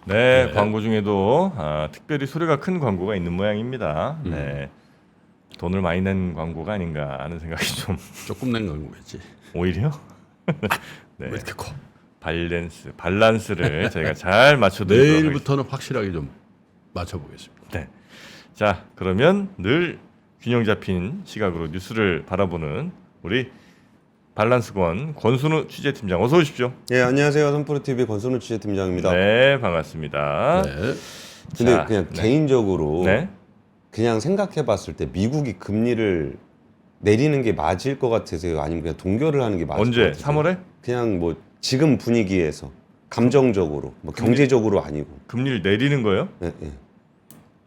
네, 네. 광고 중에도 특별히 소리가 큰 광고가 있는 모양입니다. 네, 돈을 많이 낸 광고가 아닌가 하는 생각이 좀 조금 낸 광고겠지. 오히려 네, 왜 이렇게 커? 밸런스를 저희가 잘 맞춰드리도록 하겠습니다. 내일부터는 확실하게 좀 맞춰보겠습니다. 네, 자 그러면 늘 균형 잡힌 시각으로 뉴스를 바라보는 우리 밸런스권 권순우 취재팀장 어서 오십시오. 예, 안녕하세요. 선프로TV 권순우 취재팀장입니다. 네, 반갑습니다. 네. 근데 자, 그냥 네. 개인적으로 네, 그냥 생각해봤을 때 미국이 금리를 내리는 게 맞을 것 같으세요? 아니면 그냥 동결을 하는 게 맞을 것 언제? 같으세요? 3월에? 그냥 뭐 지금 분위기에서 감정적으로, 뭐 경제적으로 아니고. 금리를 내리는 거예요? 예, 예.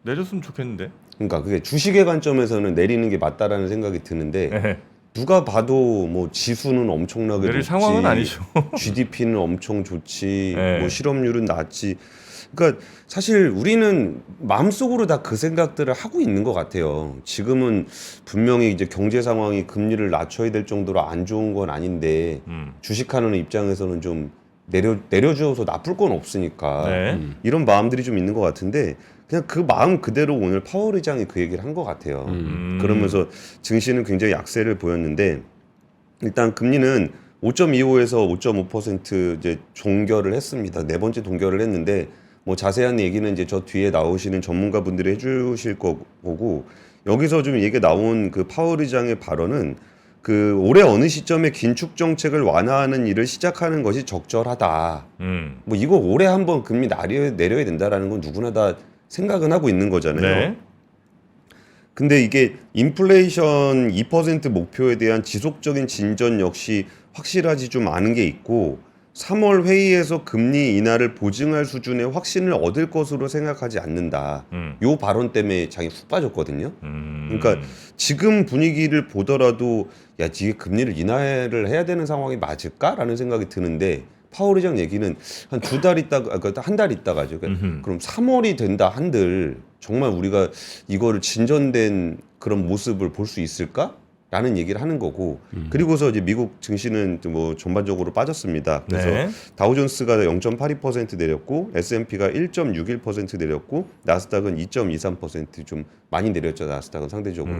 내렸으면 좋겠는데. 그러니까 그게 주식의 관점에서는 내리는 게 맞다라는 생각이 드는데 네. 누가 봐도 뭐 지수는 엄청나게 내릴 좋지, 상황은 아니죠. GDP는 엄청 좋지, 네. 뭐 실업률은 낮지. 그러니까 사실 우리는 마음속으로 다 그 생각들을 하고 있는 것 같아요. 지금은 분명히 이제 경제 상황이 금리를 낮춰야 될 정도로 안 좋은 건 아닌데 주식하는 입장에서는 좀 내려줘서 나쁠 건 없으니까 네. 이런 마음들이 좀 있는 것 같은데 그냥 그 마음 그대로 오늘 파월 의장이 그 얘기를 한 것 같아요. 그러면서 증시는 굉장히 약세를 보였는데 일단 금리는 5.25에서 5.5% 이제 동결을 했습니다. 네 번째 동결을 했는데 뭐 자세한 얘기는 이제 저 뒤에 나오시는 전문가분들이 해주실 거고 여기서 좀 얘기 나온 그 파월 의장의 발언은 그 올해 어느 시점에 긴축 정책을 완화하는 일을 시작하는 것이 적절하다. 뭐 이거 올해 한번 금리 내려야 된다라는 건 누구나 다 생각은 하고 있는 거잖아요. 네. 근데 이게 인플레이션 2% 목표에 대한 지속적인 진전 역시 확실하지 좀 않은 게 있고 3월 회의에서 금리 인하를 보증할 수준의 확신을 얻을 것으로 생각하지 않는다. 요 발언 때문에 장이 훅 빠졌거든요. 그러니까 지금 분위기를 보더라도 야, 이게 금리를 인하를 해야 되는 상황이 맞을까라는 생각이 드는데 파월 의장 얘기는 한 두 달 있다가 한 달 있다가죠. 그럼 3월이 된다 한들 정말 우리가 이거를 진전된 그런 모습을 볼 수 있을까? 라는 얘기를 하는 거고 그리고서 이제 미국 증시는 뭐 전반적으로 빠졌습니다. 그래서 네. 다우존스가 0.82% 내렸고 S&P가 1.61% 내렸고 나스닥은 2.23% 좀 많이 내렸죠. 나스닥은 상대적으로.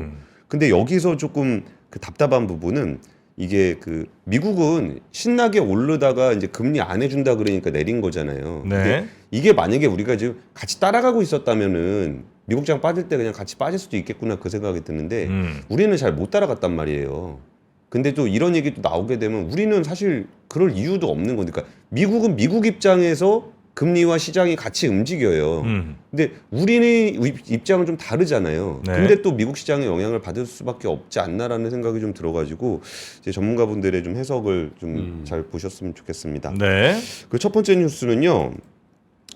근데 여기서 조금 그 답답한 부분은 이게 그 미국은 신나게 오르다가 이제 금리 안 해준다 그러니까 내린 거잖아요. 네. 근데 이게 만약에 우리가 지금 같이 따라가고 있었다면은 미국장 빠질 때 그냥 같이 빠질 수도 있겠구나 그 생각이 드는데 우리는 잘 못 따라갔단 말이에요. 근데 또 이런 얘기도 나오게 되면 우리는 사실 그럴 이유도 없는 건데, 그러니까 미국은 미국 입장에서 금리와 시장이 같이 움직여요. 근데 우리는 입장은 좀 다르잖아요. 네. 근데 또 미국 시장에 영향을 받을 수밖에 없지 않나라는 생각이 좀 들어가지고 이제 전문가분들의 좀 해석을 좀 잘 보셨으면 좋겠습니다. 네. 그 첫 번째 뉴스는요.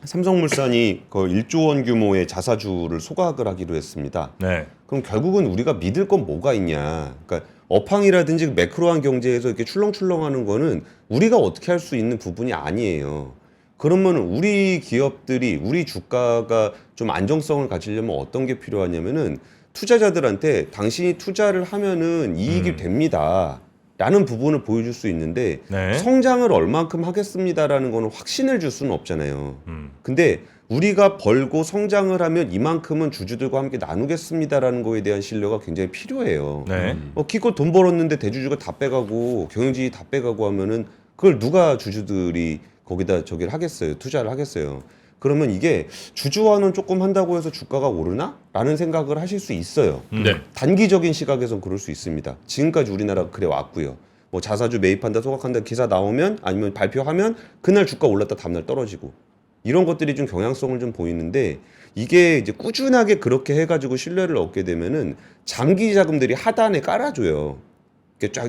삼성물산이 그 1조 원 규모의 자사주를 소각을 하기로 했습니다. 네. 그럼 결국은 우리가 믿을 건 뭐가 있냐? 그러니까 업황이라든지 매크로한 경제에서 이렇게 출렁출렁하는 거는 우리가 어떻게 할 수 있는 부분이 아니에요. 그러면 우리 기업들이 우리 주가가 좀 안정성을 가지려면 어떤 게 필요하냐면은 투자자들한테 당신이 투자를 하면은 이익이 됩니다. 라는 부분을 보여줄 수 있는데 네. 성장을 얼만큼 하겠습니다라는 거는 확신을 줄 수는 없잖아요. 근데 우리가 벌고 성장을 하면 이만큼은 주주들과 함께 나누겠습니다라는 거에 대한 신뢰가 굉장히 필요해요. 네. 기껏 돈 벌었는데 대주주가 다 빼가고 경영진이 다 빼가고 하면은 그걸 누가 주주들이 거기다 저기를 하겠어요. 투자를 하겠어요. 그러면 이게 주주환원 조금 한다고 해서 주가가 오르나? 라는 생각을 하실 수 있어요. 네. 단기적인 시각에선 그럴 수 있습니다. 지금까지 우리나라가 그래 왔고요. 뭐 자사주 매입한다, 소각한다 기사 나오면 아니면 발표하면 그날 주가 올랐다 다음날 떨어지고 이런 것들이 좀 경향성을 좀 보이는데 이게 이제 꾸준하게 그렇게 해가지고 신뢰를 얻게 되면은 장기 자금들이 하단에 깔아줘요.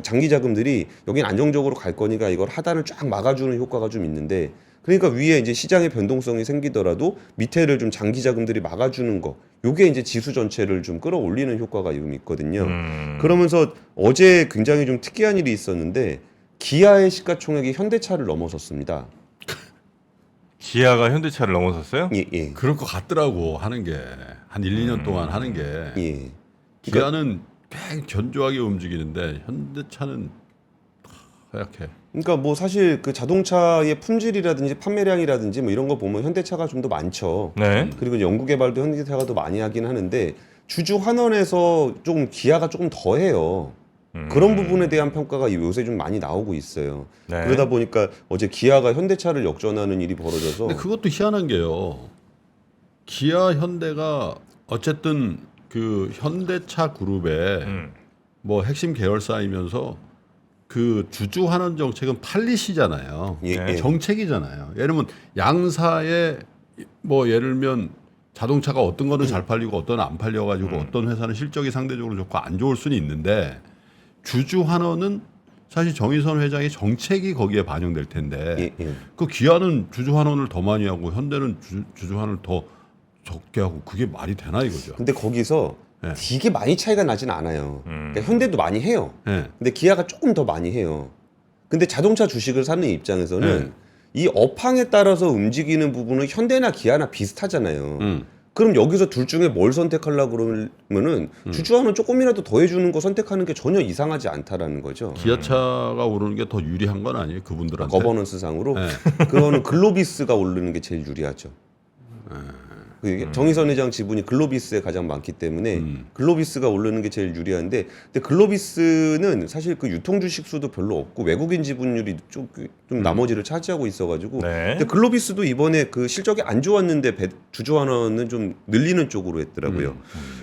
장기 자금들이 여긴 안정적으로 갈 거니까 이걸 하단을 쫙 막아주는 효과가 좀 있는데 그러니까 위에 이제 시장의 변동성이 생기더라도 밑에를 좀 장기 자금들이 막아주는 거 요게 이제 지수 전체를 좀 끌어올리는 효과가 좀 있거든요. 그러면서 어제 굉장히 좀 특이한 일이 있었는데 기아의 시가총액이 현대차를 넘어섰습니다. 기아가 현대차를 넘어섰어요? 예, 예. 그럴 것 같더라고 하는 게 한 1, 2년 동안 하는 게 예. 기아는 꽤 견조하게 움직이는데 현대차는 허약해. 그러니까 뭐 사실 그 자동차의 품질이라든지 판매량이라든지 뭐 이런 거 보면 현대차가 좀 더 많죠. 네. 그리고 연구 개발도 현대차가 더 많이 하긴 하는데 주주 환원에서 좀 기아가 조금 더해요. 그런 부분에 대한 평가가 요새 좀 많이 나오고 있어요. 네. 그러다 보니까 어제 기아가 현대차를 역전하는 일이 벌어져서 근데 그것도 희한한 게요. 기아 현대가 어쨌든 그 현대차 그룹의 뭐 핵심 계열사이면서 그 주주 환원 정책은 팔리시잖아요. 예, 네. 예. 정책이잖아요. 예를 들면 양사의 뭐 예를 들면 자동차가 어떤 거는 잘 팔리고 어떤 안 팔려가지고 어떤 회사는 실적이 상대적으로 좋고 안 좋을 수는 있는데 주주 환원은 사실 정의선 회장의 정책이 거기에 반영될 텐데 예, 예. 그 기아는 주주 환원을 더 많이 하고 현대는 주주 환원을 더 적게 하고 그게 말이 되나 이거죠. 근데 거기서 네. 되게 많이 차이가 나진 않아요. 그러니까 현대도 많이 해요. 네. 근데 기아가 조금 더 많이 해요. 근데 자동차 주식을 사는 입장에서는 네. 이 업황에 따라서 움직이는 부분은 현대나 기아나 비슷하잖아요. 그럼 여기서 둘 중에 뭘 선택하려고 그러면은 주주환원 조금이라도 더 해주는 거 선택하는 게 전혀 이상하지 않다라는 거죠. 기아차가 오르는 게 더 유리한 건 아니에요 그분들한테. 거버넌스상으로 네. 그거는 글로비스가 오르는 게 제일 유리하죠. 그게 정의선 회장 지분이 글로비스에 가장 많기 때문에 글로비스가 오르는 게 제일 유리한데, 근데 글로비스는 사실 그 유통 주식 수도 별로 없고 외국인 지분율이 좀 나머지를 차지하고 있어가지고. 네. 근데 글로비스도 이번에 그 실적이 안 좋았는데 주주 환원은 좀 늘리는 쪽으로 했더라고요.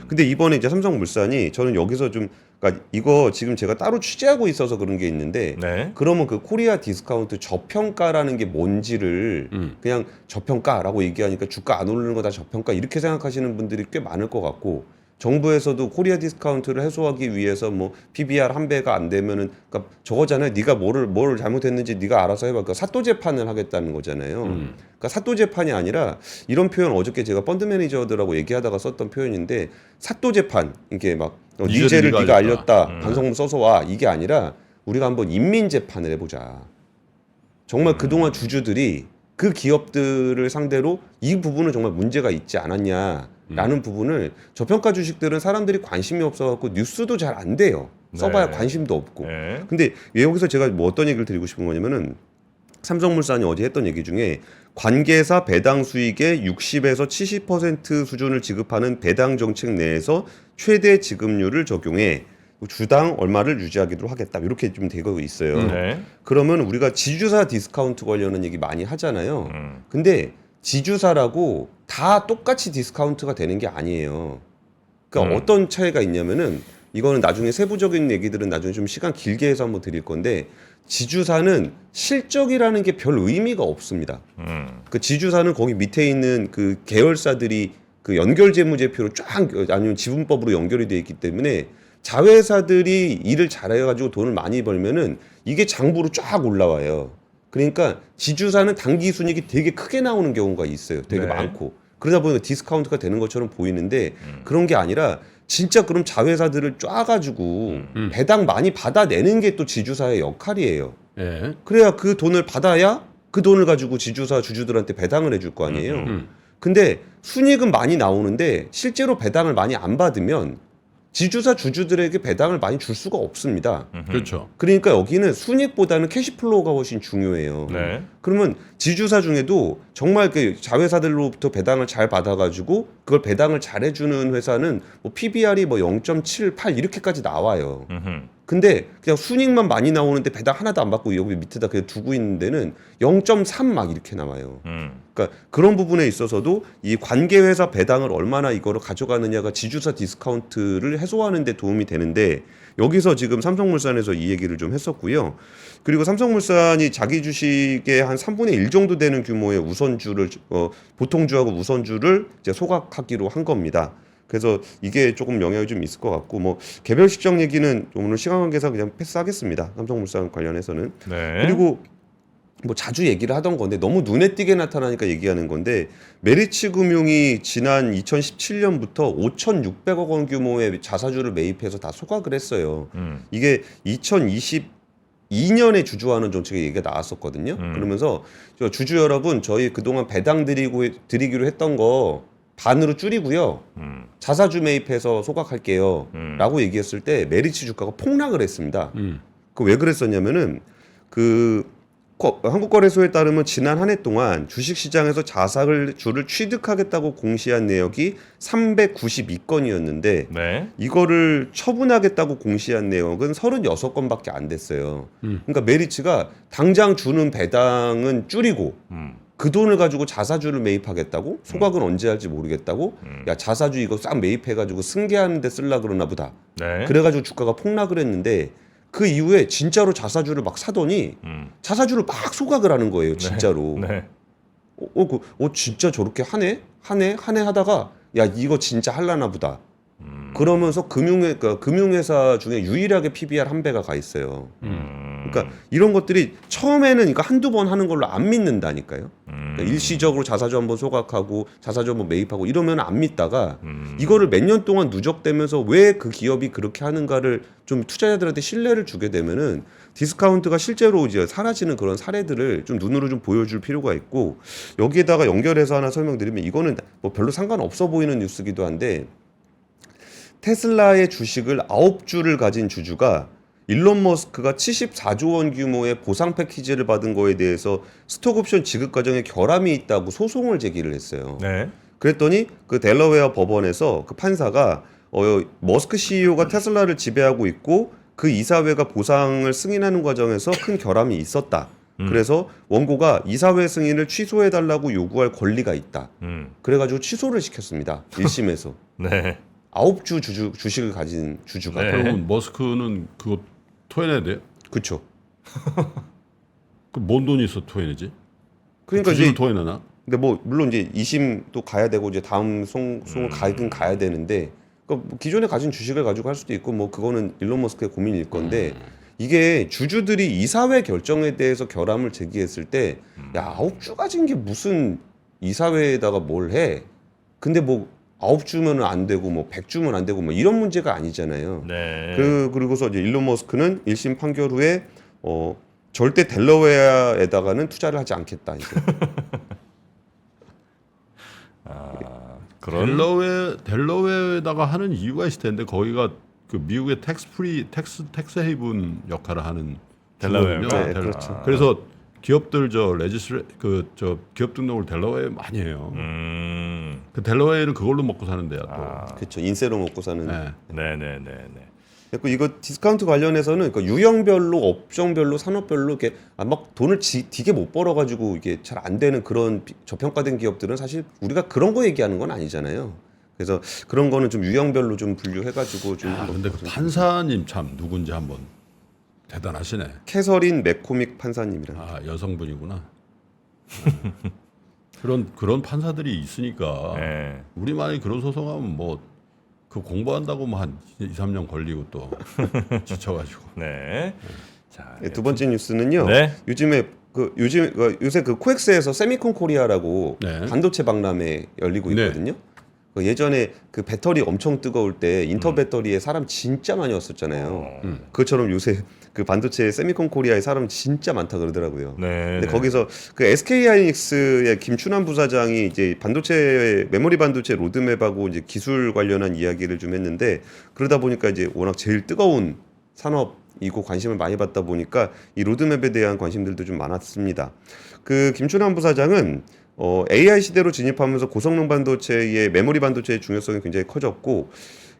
근데 이번에 이제 삼성물산이 저는 여기서 좀, 그러니까 이거 지금 제가 따로 취재하고 있어서 그런 게 있는데, 네. 그러면 그 코리아 디스카운트 저평가라는 게 뭔지를 그냥 저평가라고 얘기하니까 주가 안 오르는 거 다 저평가 이렇게 생각하시는 분들이 꽤 많을 것 같고, 정부에서도 코리아 디스카운트를 해소하기 위해서 뭐 PBR 한 배가 안 되면은, 그러니까 저거잖아요. 네가 뭘 잘못했는지 네가 알아서 해봐. 그러니까 사또 재판을 하겠다는 거잖아요. 그러니까 사또 재판이 아니라, 이런 표현 어저께 제가 펀드 매니저들하고 얘기하다가 썼던 표현인데, 사또 재판, 이게 막 니제를 네가 알렸다. 반성문 써서 와. 이게 아니라 우리가 한번 인민 재판을 해보자. 정말 그동안 주주들이 그 기업들을 상대로 이 부분은 정말 문제가 있지 않았냐라는 부분을, 저평가 주식들은 사람들이 관심이 없어갖고 뉴스도 잘 안 돼요. 써봐야 네. 관심도 없고. 네. 근데 여기서 제가 뭐 어떤 얘기를 드리고 싶은 거냐면은, 삼성물산이 어제 했던 얘기 중에 관계사 배당 수익의 60에서 70% 수준을 지급하는 배당 정책 내에서 최대 지급률을 적용해 주당 얼마를 유지하기로 하겠다, 이렇게 좀 되고 있어요. 네. 그러면 우리가 지주사 디스카운트 관련한 얘기 많이 하잖아요. 근데 지주사라고 다 똑같이 디스카운트가 되는 게 아니에요. 그러니까 어떤 차이가 있냐면은, 이거는 나중에 세부적인 얘기들은 나중에 좀 시간 길게 해서 한번 드릴 건데, 지주사는 실적이라는 게 별 의미가 없습니다. 그 지주사는 거기 밑에 있는 그 계열사들이 그 연결 재무제표로 쫙, 아니면 지분법으로 연결이 돼 있기 때문에 자회사들이 일을 잘해가지고 돈을 많이 벌면은 이게 장부로 쫙 올라와요. 그러니까 지주사는 단기 순이익이 되게 크게 나오는 경우가 있어요. 되게 네. 많고. 그러다 보니까 디스카운트가 되는 것처럼 보이는데, 그런 게 아니라 진짜 그럼 자회사들을 쫙가지고 배당 많이 받아내는 게 또 지주사의 역할이에요. 예. 그래야 그 돈을 받아야 그 돈을 가지고 지주사 주주들한테 배당을 해줄 거 아니에요. 근데 순이익은 많이 나오는데 실제로 배당을 많이 안 받으면 지주사 주주들에게 배당을 많이 줄 수가 없습니다. 그렇죠. 그러니까 여기는 순이익보다는 캐시플로우가 훨씬 중요해요. 네. 그러면 지주사 중에도 정말 그 자회사들로부터 배당을 잘 받아가지고 그걸 배당을 잘 해주는 회사는 뭐 PBR이 뭐 0.78 이렇게까지 나와요. 근데 그냥 순이익만 많이 나오는데 배당 하나도 안 받고 여기 밑에다 그냥 두고 있는 데는 0.3 막 이렇게 나와요. 그러니까 그런 부분에 있어서도 이 관계회사 배당을 얼마나 이거를 가져가느냐가 지주사 디스카운트를 해소하는 데 도움이 되는데, 여기서 지금 삼성물산에서 이 얘기를 좀 했었고요. 그리고 삼성물산이 자기 주식의 한 3분의 1 정도 되는 규모의 우선주를, 보통주하고 우선주를 이제 소각하기로 한 겁니다. 그래서 이게 조금 영향이 좀 있을 것 같고, 뭐 개별 실적 얘기는 오늘 시간 관계상 그냥 패스하겠습니다. 삼성물산 관련해서는. 네. 그리고 뭐 자주 얘기를 하던 건데 너무 눈에 띄게 나타나니까 얘기하는 건데, 메리츠금융이 지난 2017년부터 5,600억 원 규모의 자사주를 매입해서 다 소각을 했어요. 이게 2022년에 주주환원 정책의 얘기가 나왔었거든요. 그러면서 주주 여러분, 저희 그동안 배당 드리기로 했던 거 반으로 줄이고요. 자사주 매입해서 소각할게요. 라고 얘기했을 때 메리츠 주가가 폭락을 했습니다. 그 왜 그랬었냐면은, 한국거래소에 따르면 지난 한 해 동안 주식시장에서 자사주를 취득하겠다고 공시한 내역이 392건이었는데 네. 이거를 처분하겠다고 공시한 내역은 36건밖에 안 됐어요. 그러니까 메리츠가 당장 주는 배당은 줄이고 그 돈을 가지고 자사주를 매입하겠다고? 소각은 언제 할지 모르겠다고? 야 자사주 이거 싹 매입해가지고 승계하는 데 쓰려고 그러나 보다. 네. 그래가지고 주가가 폭락을 했는데 그 이후에 진짜로 자사주를 막 사더니 자사주를 막 소각을 하는 거예요. 진짜로. 네. 진짜 저렇게 하네 하다가 야 이거 진짜 할라나 보다. 그러면서 금융회사 중에 유일하게 PBR 한 배가 가 있어요. 그러니까 이런 것들이 처음에는 그러니까 한두 번 하는 걸로 안 믿는다니까요. 그러니까 일시적으로 자사주 한번 소각하고 자사주 한번 매입하고 이러면 안 믿다가 이거를 몇 년 동안 누적되면서 왜 그 기업이 그렇게 하는가를 좀 투자자들한테 신뢰를 주게 되면은 디스카운트가 실제로 이제 사라지는 그런 사례들을 좀 눈으로 좀 보여줄 필요가 있고 여기에다가 연결해서 하나 설명드리면 이거는 뭐 별로 상관없어 보이는 뉴스기도 한데 테슬라의 주식을 9주를 가진 주주가 일론 머스크가 74조 원 규모의 보상 패키지를 받은 거에 대해서 스톡옵션 지급 과정에 결함이 있다고 소송을 제기를 했어요. 네. 그랬더니 그 델러웨어 법원에서 그 판사가 머스크 CEO가 테슬라를 지배하고 있고 그 이사회가 보상을 승인하는 과정에서 큰 결함이 있었다. 그래서 원고가 이사회 승인을 취소해달라고 요구할 권리가 있다. 그래가지고 취소를 시켰습니다. 1심에서. 네. 9주 주식을 가진 주주가. 네. 그러면 머스크는 그거 토해내야 돼요? 그렇죠. 그 뭔 돈이 있어 토해내지? 그러니까 주식을 이제 토해내나? 근데 뭐 물론 이제 2심도 가야 되고 이제 다음 송을 가야 되는데 그러니까 뭐 기존에 가진 주식을 가지고 할 수도 있고 뭐 그거는 일론 머스크의 고민일 건데 이게 주주들이 이사회 결정에 대해서 결함을 제기했을 때 야 9주 가진 게 무슨 이사회에다가 뭘 해? 근데 뭐 9주면은 안 되고 뭐 100주면 안 되고 뭐 이런 문제가 아니잖아요. 네. 그리고서 이제 일론 머스크는 1심 판결 후에 절대 델러웨어에다가는 투자를 하지 않겠다. 이제. 그런 델러웨어에다가 하는 이유가 있을 텐데 거기가 그 미국의 텍스 헤이븐 역할을 하는 델러웨어가? 주거든요. 네, 그렇죠. 그래서 기업들 기업 등록을 델러웨어에 많이 해요. 그 델러웨어는 그걸로 먹고 사는데요. 또. 그렇죠. 인세로 먹고 사는. 네. 네네네네. 그리고 이거 디스카운트 관련해서는 그러니까 유형별로, 업종별로, 산업별로 이렇게 막 돈을 되게 못 벌어가지고 이게 잘 안 되는 그런 저평가된 기업들은 사실 우리가 그런 거 얘기하는 건 아니잖아요. 그래서 그런 거는 좀 유형별로 좀 분류해가지고 좀. 근데 그 판사님 참 누군지 한번 대단하시네. 캐서린 맥코믹 판사님이랑. 아 여성분이구나. 그런 판사들이 있으니까 네. 우리만이 그런 소송하면 뭐 그 공부한다고 뭐 한 2, 3년 걸리고 또 지쳐가지고. 네. 자, 네, 두 번째 뉴스는요. 네. 요새 그 코엑스에서 세미콘 코리아라고 네. 반도체 박람회 열리고 있거든요. 그 예전에 그 배터리 엄청 뜨거울 때 인터 배터리에 사람 진짜 많이 왔었잖아요. 그것처럼 요새 그 반도체 세미콘 코리아에 사람 진짜 많다 그러더라고요. 네. 근데 거기서 그 SK 하이닉스의 김춘환 부사장이 이제 메모리 반도체 로드맵하고 이제 기술 관련한 이야기를 좀 했는데 그러다 보니까 이제 워낙 제일 뜨거운 산업이고 관심을 많이 받다 보니까 이 로드맵에 대한 관심들도 좀 많았습니다. 그 김춘환 부사장은 AI 시대로 진입하면서 고성능 반도체의 메모리 반도체의 중요성이 굉장히 커졌고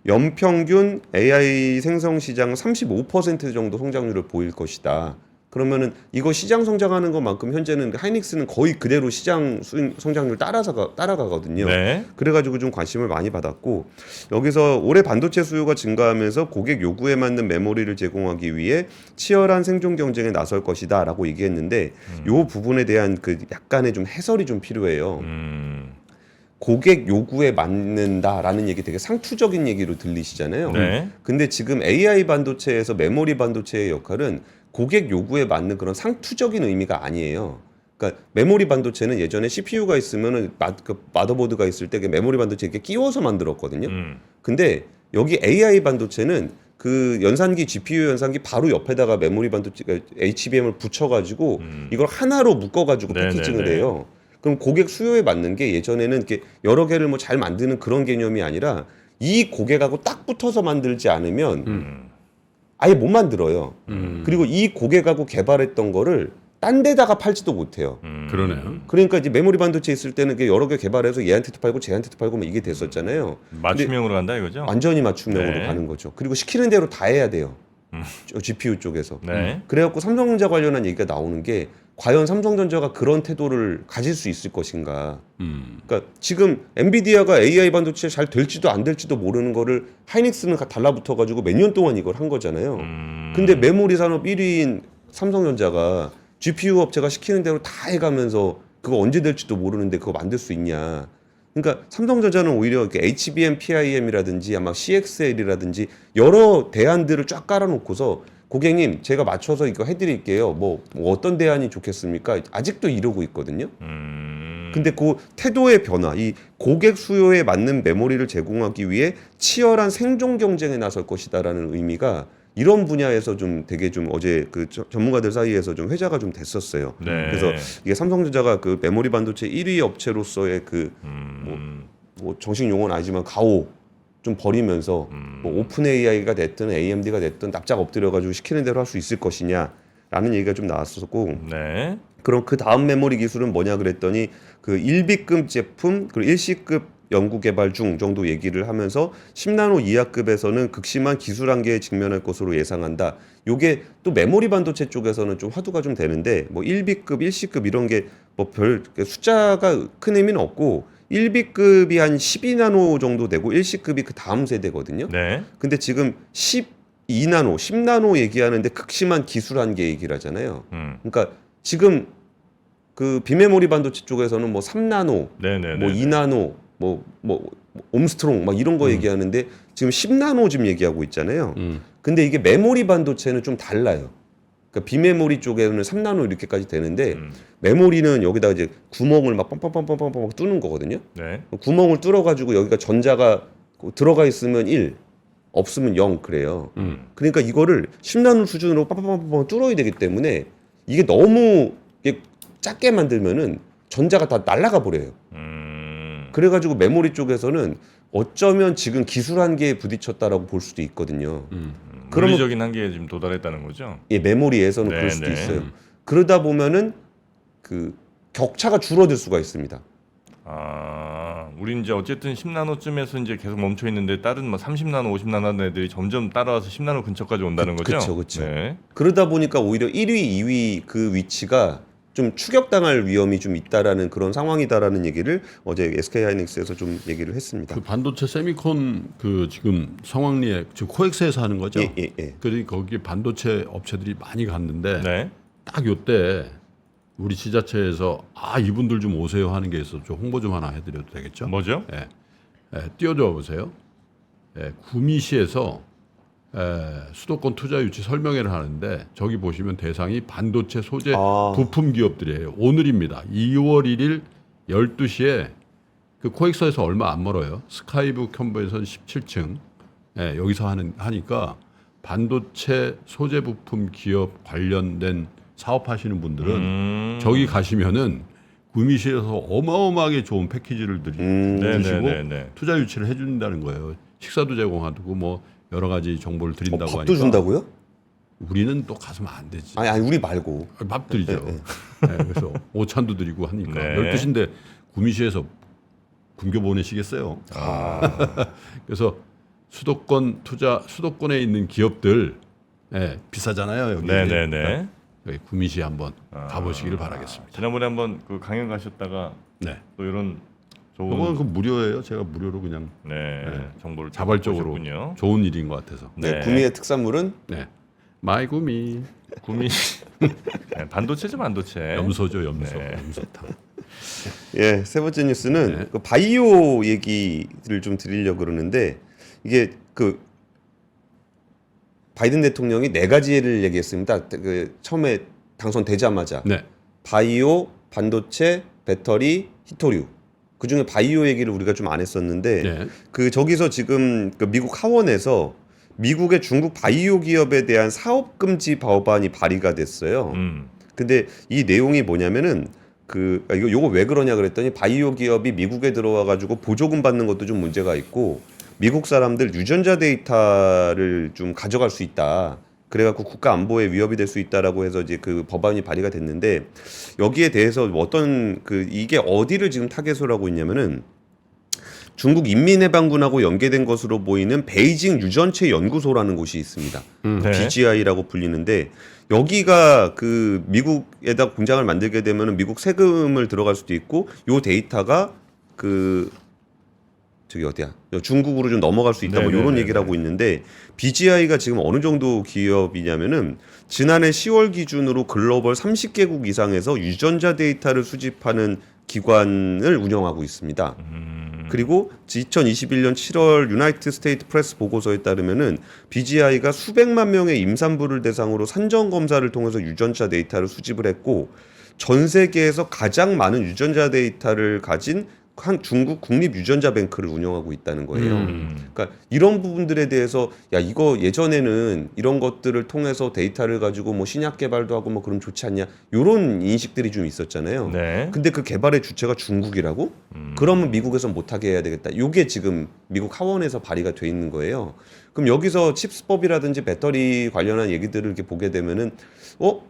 연평균 AI 생성 시장은 35% 정도 성장률을 보일 것이다. 그러면은 이거 시장 성장하는 것만큼 현재는 하이닉스는 거의 그대로 시장 성장률 따라가거든요. 네. 그래가지고 좀 관심을 많이 받았고 여기서 올해 반도체 수요가 증가하면서 고객 요구에 맞는 메모리를 제공하기 위해 치열한 생존 경쟁에 나설 것이다라고 얘기했는데 요 부분에 대한 그 약간의 좀 해설이 좀 필요해요. 고객 요구에 맞는다라는 얘기 되게 상투적인 얘기로 들리시잖아요. 네. 근데 지금 AI 반도체에서 메모리 반도체의 역할은 고객 요구에 맞는 그런 상투적인 의미가 아니에요. 그러니까 메모리 반도체는 예전에 CPU가 있으면은 마더보드가 있을 때 메모리 반도체 이렇게 끼워서 만들었거든요. 근데 여기 AI 반도체는 그 연산기 GPU 연산기 바로 옆에다가 메모리 반도체 HBM을 붙여가지고 이걸 하나로 묶어가지고 네네네. 패키징을 해요. 그럼 고객 수요에 맞는 게 예전에는 이렇게 여러 개를 뭐 잘 만드는 그런 개념이 아니라 이 고객하고 딱 붙어서 만들지 않으면 아예 못 만들어요. 그리고 이 고객하고 개발했던 거를 딴 데다가 팔지도 못해요. 그러네요. 그러니까 이제 메모리 반도체 있을 때는 이게 여러 개 개발해서 얘한테도 팔고 쟤한테도 팔고 뭐 이게 됐었잖아요. 맞춤형으로 간다 이거죠? 완전히 맞춤형으로 네. 가는 거죠. 그리고 시키는 대로 다 해야 돼요. GPU 쪽에서. 네. 그래갖고 삼성전자 관련한 얘기가 나오는 게 과연 삼성전자가 그런 태도를 가질 수 있을 것인가. 그러니까 지금 엔비디아가 AI 반도체 잘 될지도 안 될지도 모르는 거를 하이닉스는 달라붙어 가지고 몇 년 동안 이걸 한 거잖아요. 근데 메모리 산업 1위인 삼성전자가 GPU 업체가 시키는 대로 다 해가면서 그거 언제 될지도 모르는데 그거 만들 수 있냐. 그러니까 삼성전자는 오히려 이렇게 HBM, PIM이라든지 아마 CXL이라든지 여러 대안들을 쫙 깔아놓고서 고객님 제가 맞춰서 이거 해드릴게요. 뭐 어떤 대안이 좋겠습니까? 아직도 이러고 있거든요. 근데 그 태도의 변화, 이 고객 수요에 맞는 메모리를 제공하기 위해 치열한 생존 경쟁에 나설 것이다라는 의미가 이런 분야에서 좀 되게 좀 어제 그 전문가들 사이에서 좀 회자가 좀 됐었어요. 네. 그래서 이게 삼성전자가 그 메모리 반도체 1위 업체로서의 그 뭐 정식 용어는 아니지만 가오 좀 버리면서 뭐 오픈 AI가 됐든 AMD가 됐든 납작 엎드려가지고 시키는 대로 할 수 있을 것이냐라는 얘기가 좀 나왔었고. 네. 그럼 그 다음 메모리 기술은 뭐냐 그랬더니 그 1B급 제품 그리고 1C급 연구 개발 중 정도 얘기를 하면서 10나노 이하급에서는 극심한 기술 한계에 직면할 것으로 예상한다. 요게 또 메모리 반도체 쪽에서는 좀 화두가 좀 되는데 뭐 1B급, 1C급 이런 게 뭐 별 숫자가 큰 의미는 없고 1B급이 한 12나노 정도 되고 1C급이 그 다음 세대거든요. 네. 근데 지금 12나노, 10나노 얘기하는데 극심한 기술 한계 얘기를 하잖아요. 그러니까 지금 그 비메모리 반도체 쪽에서는 뭐 3나노, 네네. 뭐 2나노, 뭐 옴스트롱 막 이런 거 얘기하는데 지금 10나노 지금 얘기하고 있잖아요. 근데 이게 메모리 반도체는 좀 달라요. 그러니까 비메모리 쪽에는 3나노 이렇게까지 되는데 메모리는 여기다 이제 구멍을 막 뻥뻥뻥뻥뻥 뚫는 거거든요. 네. 구멍을 뚫어가지고 여기가 전자가 들어가 있으면 1, 없으면 0 그래요. 그러니까 이거를 10나노 수준으로 뻥뻥뻥뻥 뚫어야 되기 때문에 이게 너무 이게 작게 만들면은 전자가 다 날아가 버려요. 그래가지고 메모리 쪽에서는 어쩌면 지금 기술 한계에 부딪혔다라고 볼 수도 있거든요. 그러면 물리적인 한계에 지금 도달했다는 거죠. 예, 메모리에서는 네, 그럴 수도 네. 있어요. 그러다 보면은 그 격차가 줄어들 수가 있습니다. 우리 이제 어쨌든 10나노쯤에서 이제 계속 멈춰 있는데 다른 뭐 30나노, 50나노 애들이 점점 따라와서 10나노 근처까지 온다는 거죠. 그쵸. 네. 그러다 보니까 오히려 1위, 2위 그 위치가 좀 추격당할 위험이 좀 있다라는 그런 상황이다라는 얘기를 어제 SK 하이닉스에서 좀 얘기를 했습니다. 그 반도체 세미콘 그 지금 성황리에 지금 코엑스에서 하는 거죠. 예. 그러니까 거기 반도체 업체들이 많이 갔는데 네. 딱 요때 우리 지자체에서 이분들 좀 오세요 하는 게 있어 좀 홍보 좀 하나 해드려도 되겠죠? 뭐죠? 띄워줘 보세요. 구미시에서 수도권 투자 유치 설명회를 하는데 저기 보시면 대상이 반도체 소재 부품 기업들이에요. 오늘입니다. 2월 1일 12시에 그 코엑스에서 얼마 안 멀어요. 스카이북 현보에서는 17층 여기서 하니까 반도체 소재 부품 기업 관련된 사업하시는 분들은 저기 가시면은 구미시에서 어마어마하게 좋은 패키지를 주시고 네네네. 투자 유치를 해준다는 거예요. 식사도 제공하고 뭐 여러 가지 정보를 드린다고 하니까. 밥도 준다고요? 우리는 또 가서면 안 되지. 아니 우리 말고. 밥 드리죠. 그래서 오찬도 드리고 하니까. 네. 12시인데 구미시에서 굶겨 보내시겠어요. 그래서 수도권에 있는 기업들 비싸잖아요. 여기. 네네네. 여기 구미시 한번 가보시기를 바라겠습니다. 지난번에 한번 그 강연 가셨다가 네. 또 이런 좋은 이건 그 무료예요. 제가 무료로 그냥 정보를 자발적으로 보셨군요. 좋은 일인 것 같아서. 네. 구미의 특산물은 마이 구미. 구미 반도체죠, 반도체. 염소죠, 염소. 네. 염소탕. 예, 세 번째 뉴스는 그 바이오 얘기를 좀 드리려고 그러는데 이게 그 바이든 대통령이 4가지를 얘기했습니다. 그 처음에 당선되자마자 바이오, 반도체, 배터리, 히토류. 그 중에 바이오 얘기를 우리가 좀 안 했었는데 그 저기서 지금 그 미국 하원에서 미국의 중국 바이오 기업에 대한 사업 금지 법안이 발의가 됐어요. 근데 이 내용이 뭐냐면은 그 요거 왜 그러냐 그랬더니 바이오 기업이 미국에 들어와 가지고 보조금 받는 것도 좀 문제가 있고 미국 사람들 유전자 데이터를 좀 가져갈 수 있다. 그래갖고 국가 안보에 위협이 될 수 있다라고 해서 이제 그 법안이 발의가 됐는데 여기에 대해서 어떤 그 이게 어디를 지금 타겟으로 하고 있냐면은 중국 인민해방군하고 연계된 것으로 보이는 베이징 유전체 연구소라는 곳이 있습니다. 네. BGI라고 불리는데 여기가 그 미국에다 공장을 만들게 되면은 미국 세금을 들어갈 수도 있고 요 데이터가 그 저기 어디야 중국으로 좀 넘어갈 수 있다 뭐 이런 얘기를 하고 있는데 BGI가 지금 어느 정도 기업이냐면은 지난해 10월 기준으로 글로벌 30개국 이상에서 유전자 데이터를 수집하는 기관을 운영하고 있습니다. 그리고 2021년 7월 유나이티드 스테이트 프레스 보고서에 따르면은 BGI가 수백만 명의 임산부를 대상으로 산정 검사를 통해서 유전자 데이터를 수집을 했고 전 세계에서 가장 많은 유전자 데이터를 가진 한 중국 국립 유전자 뱅크를 운영하고 있다는 거예요. 그러니까 이런 부분들에 대해서 야 이거 예전에는 이런 것들을 통해서 데이터를 가지고 뭐 신약 개발도 하고 뭐 그럼 좋지 않냐 이런 인식들이 좀 있었잖아요. 네. 근데 그 개발의 주체가 중국이라고? 그러면 미국에서 못하게 해야 되겠다. 이게 지금 미국 하원에서 발의가 돼 있는 거예요. 그럼 여기서 칩스법이라든지 배터리 관련한 얘기들을 이렇게 보게 되면은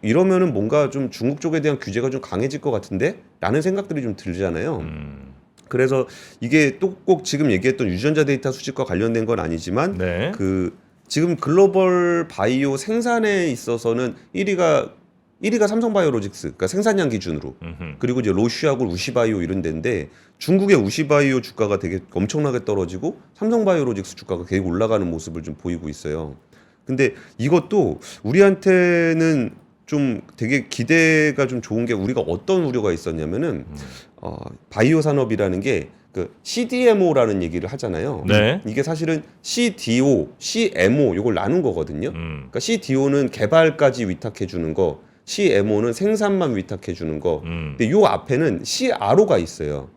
이러면은 뭔가 좀 중국 쪽에 대한 규제가 좀 강해질 것 같은데? 라는 생각들이 좀 들잖아요. 그래서 이게 또 꼭 지금 얘기했던 유전자 데이터 수집과 관련된 건 아니지만 네. 그 지금 글로벌 바이오 생산에 있어서는 1위가 삼성바이오로직스, 그러니까 생산량 기준으로. 그리고 이제 로슈하고 우시바이오 이런 데인데 중국의 우시바이오 주가가 되게 엄청나게 떨어지고 삼성바이오로직스 주가가 계속 올라가는 모습을 좀 보이고 있어요. 근데 이것도 우리한테는 좀 되게 기대가 좀 좋은 게 우리가 어떤 우려가 있었냐면은 바이오 산업이라는 게 그 CDMO라는 얘기를 하잖아요. 네. 이게 사실은 CDO, CMO 이걸 나눈 거거든요. 그러니까 CDO는 개발까지 위탁해 주는 거, CMO는 생산만 위탁해 주는 거. 근데 요 앞에는 CRO가 있어요.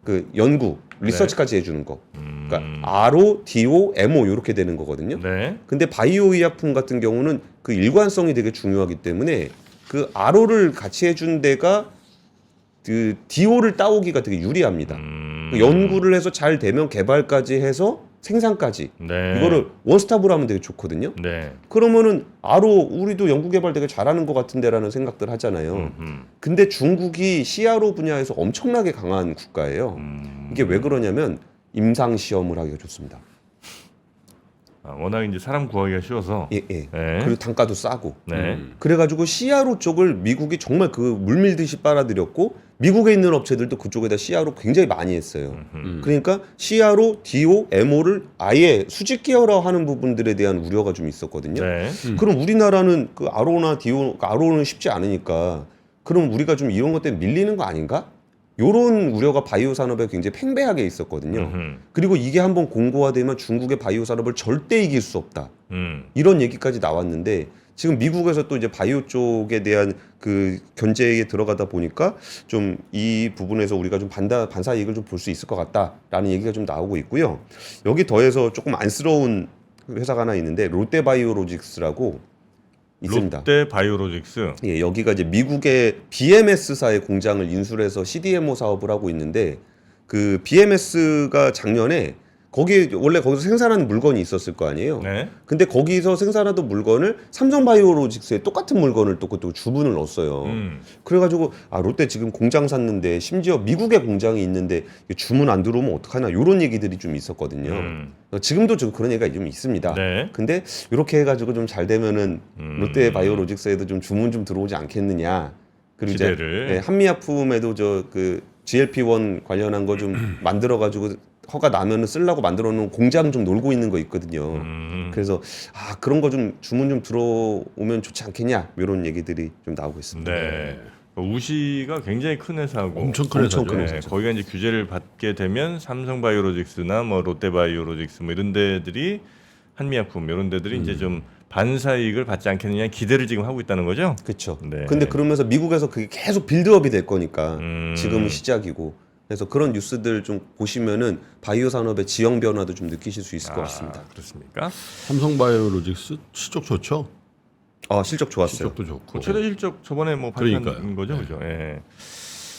그 연구, 리서치까지 해주는 거. 그러니까 RO, DO, MO 이렇게 되는 거거든요. 네. 근데 바이오 의약품 같은 경우는 그 일관성이 되게 중요하기 때문에 그 RO를 같이 해준 데가 그 DO를 따오기가 되게 유리합니다. 그 연구를 해서 잘 되면 개발까지 해서 생산까지 네. 이거를 원스톱으로 하면 되게 좋거든요. 네. 그러면은 RO 우리도 연구 개발 되게 잘하는 것 같은데라는 생각들 하잖아요. 근데 중국이 CRO 분야에서 엄청나게 강한 국가예요. 이게 왜 그러냐면 임상 시험을 하기가 좋습니다. 워낙 이제 사람 구하기가 쉬워서. 예. 네. 그리고 단가도 싸고. 네. 그래가지고 CRO 쪽을 미국이 정말 그 물밀듯이 빨아들였고 미국에 있는 업체들도 그쪽에다 CRO 굉장히 많이 했어요. 그러니까 CRO, DO, MO를 아예 수직 계열화하는 부분들에 대한 우려가 좀 있었거든요. 네. 그럼 우리나라는 그 RO나 DO, RO는 쉽지 않으니까 그럼 우리가 좀 이런 것 때문에 밀리는 거 아닌가? 요런 우려가 바이오 산업에 굉장히 팽배하게 있었거든요. 그리고 이게 한번 공고화되면 중국의 바이오 산업을 절대 이길 수 없다. 이런 얘기까지 나왔는데 지금 미국에서 또 이제 바이오 쪽에 대한 그 견제에 들어가다 보니까 좀 이 부분에서 우리가 좀 반사 이익을 좀 볼 수 있을 것 같다라는 얘기가 좀 나오고 있고요. 여기 더해서 조금 안쓰러운 회사가 하나 있는데 롯데바이오로직스라고 있습니다. 롯데 바이오로직스. 예, 여기가 이제 미국의 BMS사의 공장을 인수해서 CDMO 사업을 하고 있는데 그 BMS가 작년에 원래 거기서 생산하는 물건이 있었을 거 아니에요. 네. 근데 거기서 생산하던 물건을 삼성바이오로직스에 똑같은 물건을 또 주문을 넣었어요. 그래가지고 롯데 지금 공장 샀는데 심지어 미국에 공장이 있는데 주문 안 들어오면 어떡하나 이런 얘기들이 좀 있었거든요. 지금도 좀 그런 얘기가 좀 있습니다. 네. 근데 이렇게 해가지고 좀 잘 되면은 롯데 바이오로직스에도 좀 주문 좀 들어오지 않겠느냐. 그리고 기대를. 이제 한미약품에도 저 그 GLP-1 관련한 거 좀 만들어가지고 허가 나면은 쓰려고 만들어 놓은 공장 좀 놀고 있는 거 있거든요. 그래서 그런 거 좀 주문 좀 들어오면 좋지 않겠냐 이런 얘기들이 좀 나오고 있습니다. 네. 우시가 굉장히 큰 회사고 엄청 큰 회사죠. 큰 네, 회사죠. 거기가 이제 규제를 받게 되면 삼성바이오로직스나 뭐 롯데바이오로직스 뭐 이런 데들이 한미약품 이런 데들이 이제 좀 반사 이익을 받지 않겠느냐 기대를 지금 하고 있다는 거죠. 그렇죠. 네. 근데 그러면서 미국에서 그게 계속 빌드업이 될 거니까 지금은 시작이고. 그래서 그런 뉴스들 좀 보시면은 바이오 산업의 지형 변화도 좀 느끼실 수 있을 것 같습니다. 그렇습니까? 삼성바이오로직스 실적 좋죠. 실적 좋았어요. 실적도 좋고. 최대 실적 저번에 뭐 발표한 그러니까요. 거죠, 그죠? 예.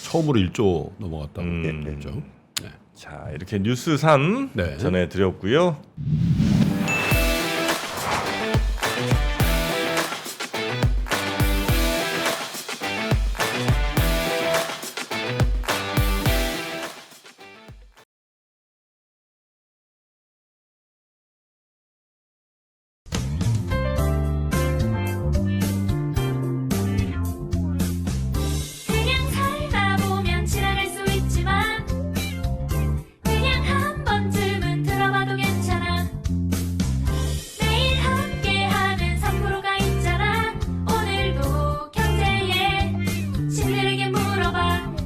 처음으로 1조 넘어갔다고. 네. 그렇죠. 자, 이렇게 뉴스 3 네. 전해드렸고요.